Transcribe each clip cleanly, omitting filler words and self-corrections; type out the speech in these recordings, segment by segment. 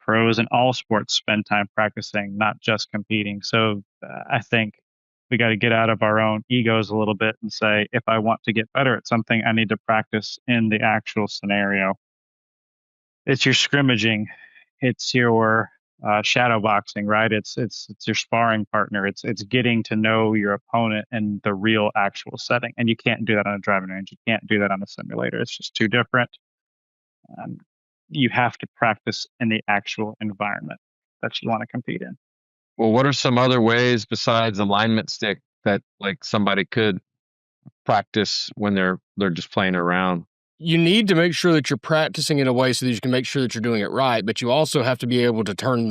pros in all sports spend time practicing, not just competing. So I think we got to get out of our own egos a little bit and say, if I want to get better at something, I need to practice in the actual scenario. It's your scrimmaging, it's your shadow boxing, right? It's your sparring partner. It's getting to know your opponent in the real actual setting, and you can't do that on a driving range. You can't do that on a simulator. It's just too different. Um, you have to practice in the actual environment that you want to compete in. Well, what are some other ways besides alignment stick that like somebody could practice when they're just playing around? You need to make sure that you're practicing in a way so that you can make sure that you're doing it right, but you also have to be able to turn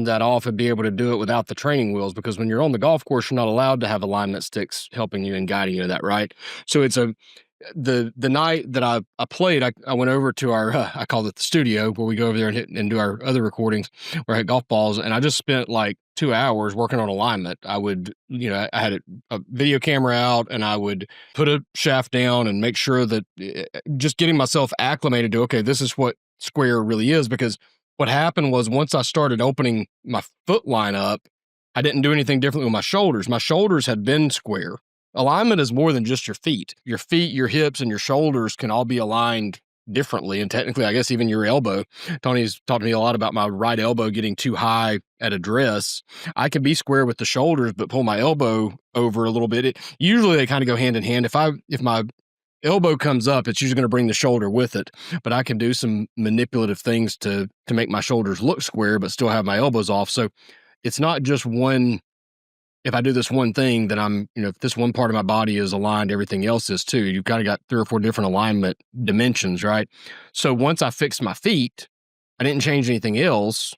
that off and be able to do it without the training wheels, because when you're on the golf course, you're not allowed to have alignment sticks helping you and guiding you to that, right? So it's a the night that I played, I went over to our I call it the studio, where we go over there and hit and do our other recordings where I hit golf balls, and I just spent like 2 hours working on alignment. I would, I had a video camera out, and I would put a shaft down and make sure that just getting myself acclimated to, okay, this is what square really is. Because what happened was, once I started opening my foot line up, I didn't do anything differently with my shoulders. My shoulders had been square. Alignment is more than just your feet. Your feet, your hips, and your shoulders can all be aligned differently. And technically, I guess even your elbow. Tony's talked to me a lot about my right elbow getting too high at address. I can be square with the shoulders, but pull my elbow over a little bit. Usually they kind of go hand in hand. If my elbow comes up, it's usually going to bring the shoulder with it. But I can do some manipulative things to make my shoulders look square, but still have my elbows off. So it's not just one. If I do this one thing, then if this one part of my body is aligned, everything else is too. You've kind of got 3 or 4 different alignment dimensions, right? So once I fixed my feet, I didn't change anything else.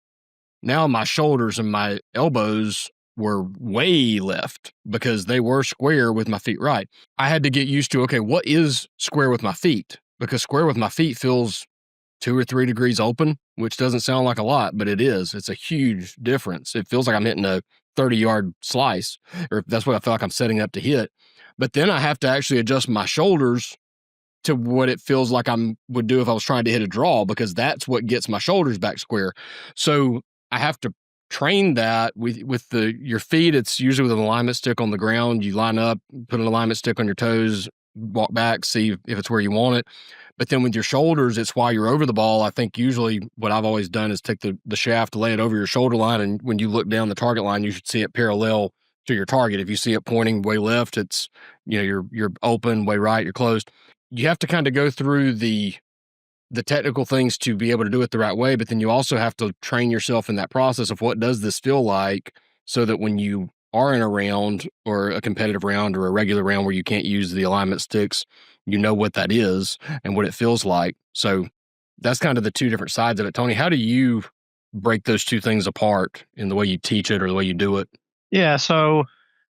Now my shoulders and my elbows were way left because they were square with my feet right. I had to get used to, okay, what is square with my feet? Because square with my feet feels 2 or 3 degrees open, which doesn't sound like a lot, but it is. It's a huge difference. It feels like I'm hitting a 30-yard slice, or that's what I feel like I'm setting up to hit. But then I have to actually adjust my shoulders to what it feels like would do if I was trying to hit a draw, because that's what gets my shoulders back square. So I have to train that with your feet. It's usually with an alignment stick on the ground. You line up, put an alignment stick on your toes, walk back, see if it's where you want it. But then with your shoulders, it's while you're over the ball. I think usually what I've always done is take the shaft, lay it over your shoulder line, and when you look down the target line, you should see it parallel to your target. If you see it pointing way left, it's you're open. Way right, you're closed. You have to kind of go through the technical things to be able to do it the right way, but then you also have to train yourself in that process of what does this feel like, so that when you are in a round or a competitive round or a regular round where you can't use the alignment sticks, you know what that is and what it feels like. So that's kind of the 2 different sides of it. Tony, how do you break those 2 things apart in the way you teach it or the way you do it? Yeah. So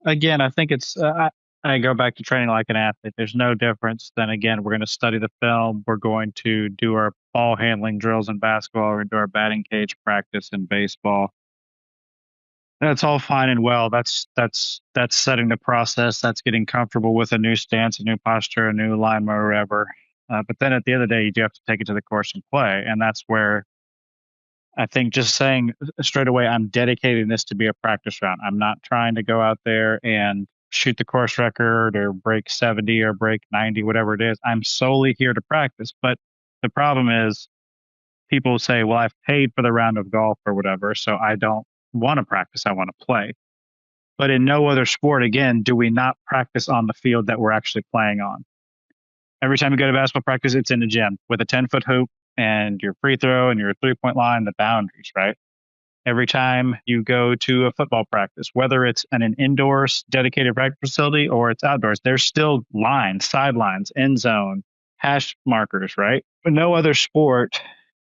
again, I think I go back to training like an athlete. There's no difference. Then again, we're going to study the film. We're going to do our ball handling drills in basketball. We're going to do our batting cage practice in baseball. That's all fine and well. That's setting the process. That's getting comfortable with a new stance, a new posture, a new alignment, or whatever. But then at the end of the day, you do have to take it to the course and play. And that's where I think just saying straight away, I'm dedicating this to be a practice round. I'm not trying to go out there and shoot the course record or break 70 or break 90, whatever it is. I'm solely here to practice. But the problem is, people say, well, I've paid for the round of golf or whatever, so I don't want to practice. I want to play. But in no other sport, again, do we not practice on the field that we're actually playing on. Every time you go to basketball practice, it's in the gym with a 10-foot hoop and your free throw and your 3-point line, the boundaries, right? Every time you go to a football practice, whether it's an indoors dedicated practice facility or it's outdoors, there's still lines, sidelines, end zone, hash markers, right? But no other sport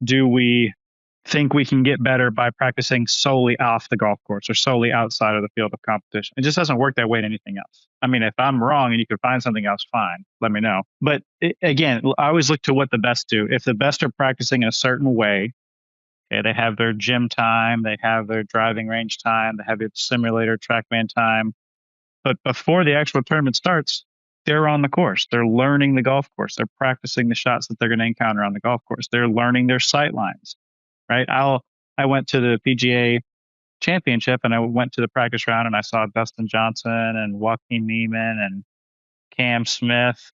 do we think we can get better by practicing solely off the golf course or solely outside of the field of competition. It just doesn't work that way in anything else. I mean, if I'm wrong and you could find something else, fine, let me know. But again, I always look to what the best do. If the best are practicing in a certain way, okay, they have their gym time, they have their driving range time, they have their simulator TrackMan time. But before the actual tournament starts, they're on the course. They're learning the golf course. They're practicing the shots that they're going to encounter on the golf course. They're learning their sight lines, right? I went to the PGA Championship and I went to the practice round and I saw Dustin Johnson and Joaquin Neiman and Cam Smith.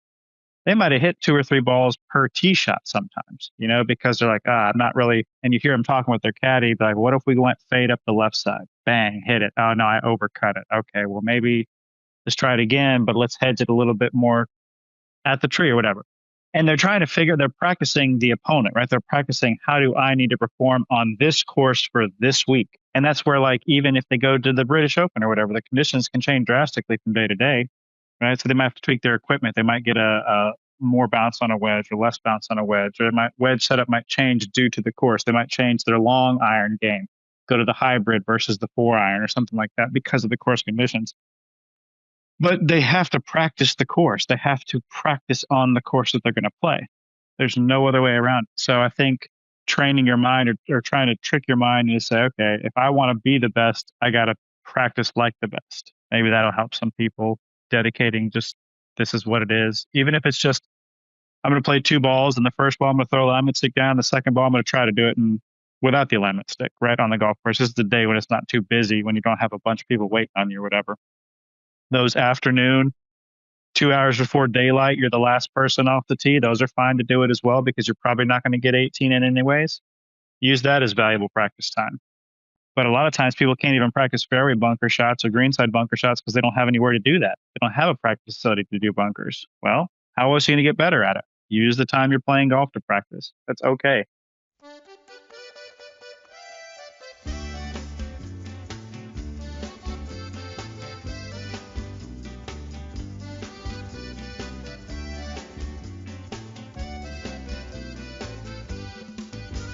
They might have hit 2 or 3 balls per tee shot sometimes, because they're like, I'm not really. And you hear them talking with their caddy, like, what if we went fade up the left side? Bang, hit it. Oh, no, I overcut it. Okay, well, maybe let's try it again, but let's hedge it a little bit more at the tree or whatever. And they're practicing the opponent, right? They're practicing, how do I need to perform on this course for this week? And that's where, like, even if they go to the British Open or whatever, the conditions can change drastically from day to day, right? So they might have to tweak their equipment. They might get a more bounce on a wedge or less bounce on a wedge, or wedge setup might change due to the course. They might change their long iron game, go to the hybrid versus the 4-iron or something like that because of the course conditions. But they have to practice the course. They have to practice on the course that they're going to play. There's no other way around it. So I think training your mind or trying to trick your mind and say, okay, if I want to be the best, I got to practice like the best. Maybe that'll help some people, dedicating just, this is what it is. Even if it's just, I'm going to play 2 balls, and the first ball I'm going to throw a alignment stick down. The second ball I'm going to try to do it without the alignment stick, right, on the golf course. This is the day when it's not too busy, when you don't have a bunch of people waiting on you or whatever. Those afternoon, 2 hours before daylight, you're the last person off the tee. Those are fine to do it as well, because you're probably not going to get 18 in anyways. Use that as valuable practice time. But a lot of times people can't even practice fairway bunker shots or greenside bunker shots because they don't have anywhere to do that. They don't have a practice facility to do bunkers. Well, how else are you going to get better at it? Use the time you're playing golf to practice. That's okay.